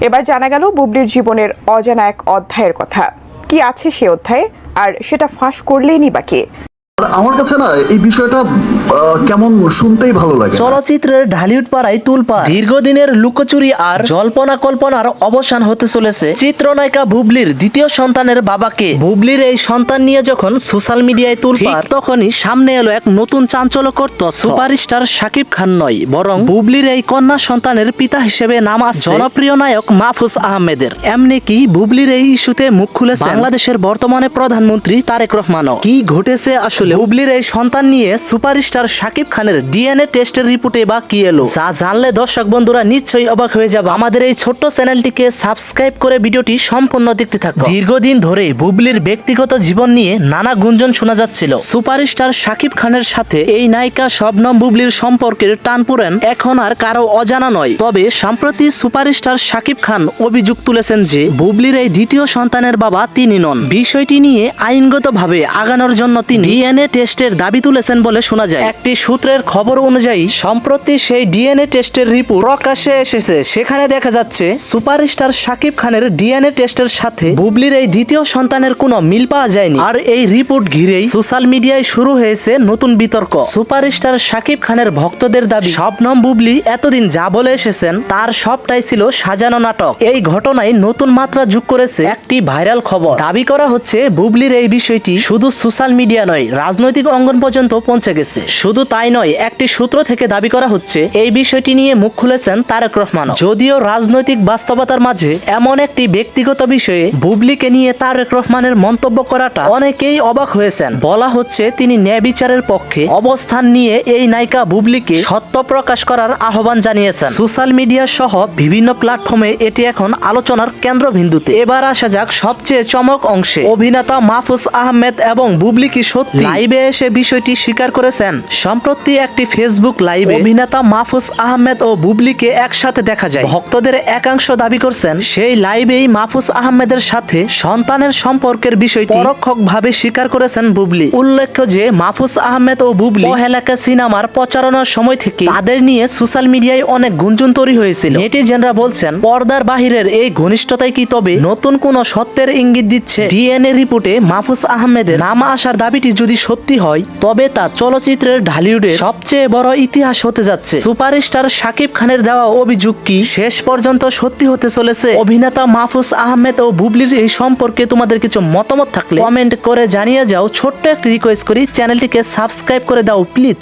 এবার জানা গেল বুবলির জীবনের অজানা এক অধ্যায়ের কথা। কি আছে সে অধ্যায়ে, আর সেটা ফাঁস করলেই বা কে? আমার কাছে না এই বিষয়টা কেমন শুনতেই ভালো লাগে। চলচ্চিত্রের ঢালিউড পাড়ায় তুলপাড়, দীর্ঘদিনের লুকোচুরি আর জল্পনা কল্পনার অবসান হতে চলেছে চিত্রনায়িকা বুবলির দ্বিতীয় সন্তানের বাবাকে। বুবলির এই সন্তান নিয়ে যখন সোশ্যাল মিডিয়ায় তুলপাড়, তখনই সামনে এলো এক নতুন চাঞ্চল্যকর তথ্য। সুপারস্টার শাকিব খান নয়, বরং বুবলির এই কন্যা সন্তানের পিতা হিসেবে নাম আসছে জনপ্রিয় নায়ক মাহফুজ আহমেদের। এমনি কি বুবলির এই ইস্যুতে মুখ খুলেছে বাংলাদেশের বর্তমানে প্রধানমন্ত্রী তারেক রহমানও। কি ঘটেছে আসলে বুবলির এই সন্তান নিয়ে সুপারস্টার শাকিব খানের ডিএনএ টেস্টের রিপোর্টে বা কি এলো, যা জানলে দর্শক বন্ধুরা নিশ্চয়ই অবাক হয়ে যাবে। আমাদের এই ছোট্ট চ্যানেলটিকে সাবস্ক্রাইব করে ভিডিওটি সম্পূর্ণ দেখতে থাকুন। দীর্ঘদিন ধরে বুবলির ব্যক্তিগত জীবন নিয়ে নানা গুঞ্জন শোনা যাচ্ছিল। সুপারস্টার শাকিব খানের সাথে এই নায়িকা শবনম বুবলির সম্পর্কের টানপুরেন এখন আর কারো অজানা নয়। তবে সম্প্রতি সুপারস্টার শাকিব খান অভিযোগ তুলেছেন যে বুবলির এই দ্বিতীয় সন্তানের বাবা তিনি নন। বিষয়টি নিয়ে আইনগতভাবে আগানোর জন্য তিনি ডিএনএ টেস্টের দাবি তুলেছেন বলে শোনা যায়। একটি সূত্রের খবর অনুযায়ী সম্প্রতি সেই ডিএনএ টেস্টের রিপোর্ট প্রকাশ্যে এসেছে। সেখানে দেখা যাচ্ছে সুপারস্টার শাকিব খানের ডিএনএ টেস্টের সাথে বুবলির এই দ্বিতীয় সন্তানের কোনো মিল পাওয়া যায়নি। আর এই রিপোর্ট ঘিরেই সোশ্যাল মিডিয়ায় শুরু হয়েছে নতুন বিতর্ক। সুপারস্টার শাকিব খানের ভক্তদের দাবি, শবনম বুবলি এতদিন যা বলে এসেছেন তার সবটাই ছিল সাজানো নাটক। এই ঘটনায় নতুন মাত্রা যোগ করেছে একটি ভাইরাল খবর। দাবি করা হচ্ছে বুবলির এই বিষয়টি শুধু সোশ্যাল মিডিয়া নয়, রাজনৈতিক অঙ্গন পর্যন্ত পৌঁছে গেছে। শুধু তাই নয়, একটি সূত্র থেকে দাবি করা হচ্ছে এই বিষয়টি নিয়ে মুখ খুলেছেন তারেক রহমান। যদিও রাজনৈতিক বাস্তবতার মাঝে এমন একটি ব্যক্তিগত বিষয়ে বুবলিকে নিয়ে তারেক রহমানের মন্তব্য করাটা অনেকেই অবাক হয়েছেন। বলা হচ্ছে তিনি ন্যায় বিচারের পক্ষে অবস্থান নিয়ে এই নায়িকা বুবলিকে সত্য প্রকাশ করার আহ্বান জানিয়েছেন। সোশ্যাল মিডিয়া সহ বিভিন্ন প্ল্যাটফর্মে এটি এখন আলোচনার কেন্দ্রবিন্দুতে। এবার আসা যাক সবচেয়ে চমক অংশে। অভিনেতা মাহফুজ আহমেদ এবং বুবলি কি সত্যি লাইভে এসে বিষয়টি স্বীকার করেছেন? সম্প্রতি একটি ফেসবুক লাইভে অভিনেতা মাহফুজ আহমেদ ও বুবলিকে একসাথে দেখা যায়। ভক্তদের একাংশ দাবি করছেন সেই লাইভেই মাহফুজ আহমেদের সাথে সন্তানের সম্পর্কের বিষয়টি পরোক্ষভাবে স্বীকার করেছেন বুবলি। উল্লেখ্য যে মাহফুজ আহমেদ ও বুবলি পহেলাকা সিনেমার প্রচারণার সময় থেকে তাদের নিয়ে সোশ্যাল মিডিয়ায় অনেক গুঞ্জন তৈরি হয়েছিল। নেটিজেনরা বলছেন পর্দার বাহিরের এই ঘনিষ্ঠতাই কি তবে নতুন কোন সত্যের ইঙ্গিত দিচ্ছে? ডিএনএ রিপোর্টে মাহফুজ আহমেদের নাম আসার দাবিটি যদি সত্যি হয়, তবে তা চলচ্চিত্রের ঢালিউডের সবচেয়ে বড় ইতিহাস হতে যাচ্ছে। সুপারস্টার শাকিব খানের দেওয়া অভিযোগ কি শেষ পর্যন্ত সত্যি হতে চলেছে? অভিনেতা মাহফুজ আহমেদ ও বুবলির এই সম্পর্কে তোমাদের কিছু মতামত থাকলে কমেন্ট করে জানিয়ে যাও। ছোট্ট একটি রিকোয়েস্ট করি, চ্যানেলটিকে সাবস্ক্রাইব করে দাও প্লিজ।